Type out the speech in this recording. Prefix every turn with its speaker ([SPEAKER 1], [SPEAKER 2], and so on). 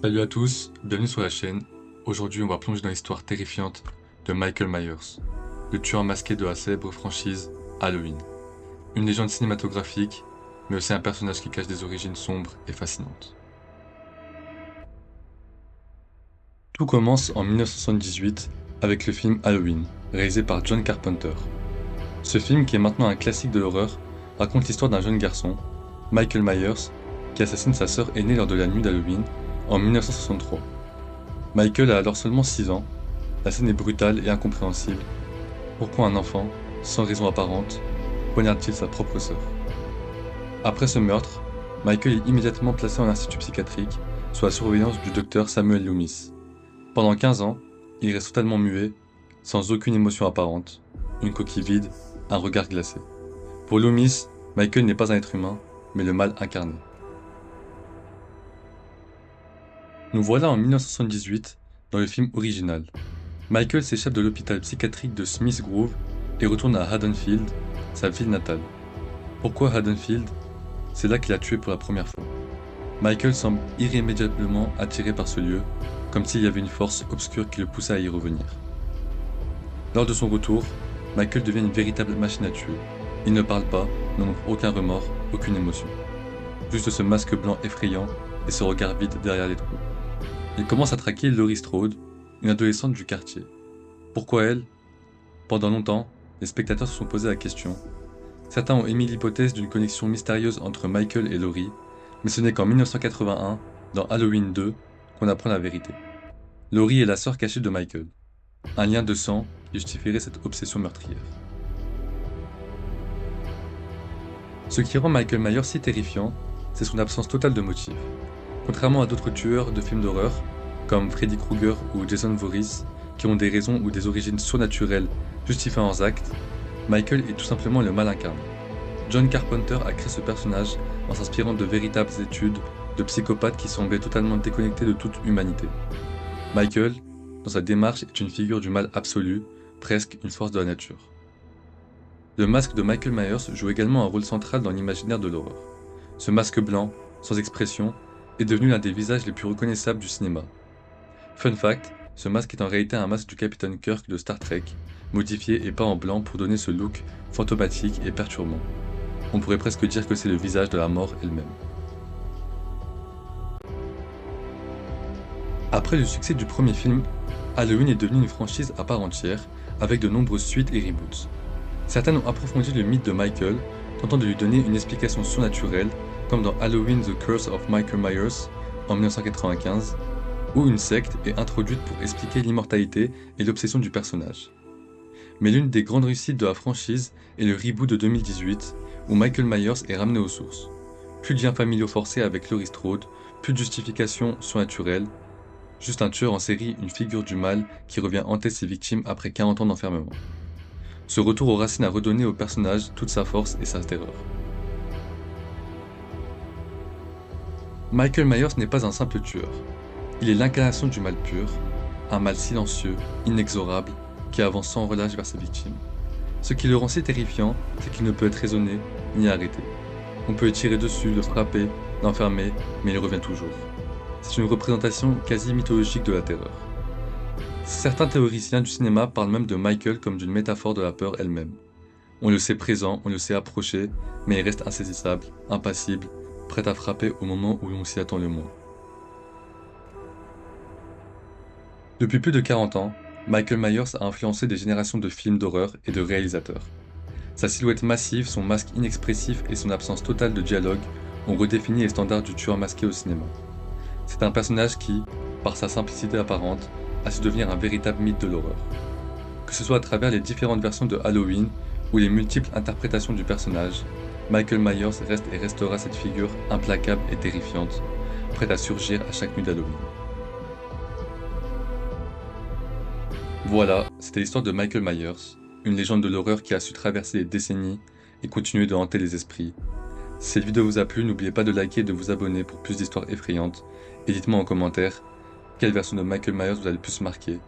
[SPEAKER 1] Salut à tous, bienvenue sur la chaîne. Aujourd'hui, on va plonger dans l'histoire terrifiante de Michael Myers, le tueur masqué de la célèbre franchise Halloween. Une légende cinématographique, mais aussi un personnage qui cache des origines sombres et fascinantes. Tout commence en 1978 avec le film Halloween, réalisé par John Carpenter. Ce film, qui est maintenant un classique de l'horreur, raconte l'histoire d'un jeune garçon, Michael Myers, qui assassine sa sœur aînée lors de la nuit d'Halloween en 1963. Michael a alors seulement 6 ans. La scène est brutale et incompréhensible. Pourquoi un enfant, sans raison apparente, poignarde-t-il sa propre sœur? Après ce meurtre, Michael est immédiatement placé en institut psychiatrique sous la surveillance du docteur Samuel Loomis. Pendant 15 ans, il reste totalement muet, sans aucune émotion apparente, une coquille vide, un regard glacé. Pour Loomis, Michael n'est pas un être humain, mais le mal incarné. Nous voilà en 1978, dans le film original. Michael s'échappe de l'hôpital psychiatrique de Smith Grove et retourne à Haddonfield, sa ville natale. Pourquoi Haddonfield? C'est là qu'il a tué pour la première fois. Michael semble irrémédiablement attiré par ce lieu, comme s'il y avait une force obscure qui le poussait à y revenir. Lors de son retour, Michael devient une véritable machine à tuer. Il ne parle pas, ne montre aucun remords, aucune émotion. Juste ce masque blanc effrayant et ce regard vide derrière les trous. Il commence à traquer Laurie Strode, une adolescente du quartier. Pourquoi elle? Pendant longtemps, les spectateurs se sont posé la question. Certains ont émis l'hypothèse d'une connexion mystérieuse entre Michael et Laurie, mais ce n'est qu'en 1981, dans Halloween 2, qu'on apprend la vérité. Laurie est la sœur cachée de Michael. Un lien de sang qui justifierait cette obsession meurtrière. Ce qui rend Michael Myers si terrifiant, c'est son absence totale de motif. Contrairement à d'autres tueurs de films d'horreur, comme Freddy Krueger ou Jason Voorhees, qui ont des raisons ou des origines surnaturelles justifiant leurs actes, Michael est tout simplement le mal incarné. John Carpenter a créé ce personnage en s'inspirant de véritables études de psychopathes qui semblaient totalement déconnectés de toute humanité. Michael, dans sa démarche, est une figure du mal absolu, presque une force de la nature. Le masque de Michael Myers joue également un rôle central dans l'imaginaire de l'horreur. Ce masque blanc, sans expression, est devenu l'un des visages les plus reconnaissables du cinéma. Fun fact, ce masque est en réalité un masque du Capitaine Kirk de Star Trek, modifié et peint en blanc pour donner ce look fantomatique et perturbant. On pourrait presque dire que c'est le visage de la mort elle-même. Après le succès du premier film, Halloween est devenu une franchise à part entière, avec de nombreuses suites et reboots. Certains ont approfondi le mythe de Michael, tentant de lui donner une explication surnaturelle, comme dans Halloween The Curse of Michael Myers en 1995, où une secte est introduite pour expliquer l'immortalité et l'obsession du personnage. Mais l'une des grandes réussites de la franchise est le reboot de 2018, où Michael Myers est ramené aux sources. Plus de liens familiaux forcés avec Laurie Strode, plus de justification surnaturelle, juste un tueur en série, une figure du mal qui revient hanter ses victimes après 40 ans d'enfermement. Ce retour aux racines a redonné au personnage toute sa force et sa terreur. Michael Myers n'est pas un simple tueur. Il est l'incarnation du mal pur, un mal silencieux, inexorable, qui avance sans relâche vers ses victimes. Ce qui le rend si terrifiant, c'est qu'il ne peut être raisonné ni arrêté. On peut tirer dessus, le frapper, l'enfermer, mais il revient toujours. C'est une représentation quasi mythologique de la terreur. Certains théoriciens du cinéma parlent même de Michael comme d'une métaphore de la peur elle-même. On le sait présent, on le sait approcher, mais il reste insaisissable, impassible, prêt à frapper au moment où l'on s'y attend le moins. Depuis plus de 40 ans, Michael Myers a influencé des générations de films d'horreur et de réalisateurs. Sa silhouette massive, son masque inexpressif et son absence totale de dialogue ont redéfini les standards du tueur masqué au cinéma. C'est un personnage qui, par sa simplicité apparente, a su devenir un véritable mythe de l'horreur. Que ce soit à travers les différentes versions de Halloween ou les multiples interprétations du personnage, Michael Myers reste et restera cette figure implacable et terrifiante, prête à surgir à chaque nuit d'Halloween. Voilà, c'était l'histoire de Michael Myers, une légende de l'horreur qui a su traverser les décennies et continuer de hanter les esprits. Si cette vidéo vous a plu, n'oubliez pas de liker et de vous abonner pour plus d'histoires effrayantes, et dites-moi en commentaire quelle version de Michael Myers vous a le plus marqué.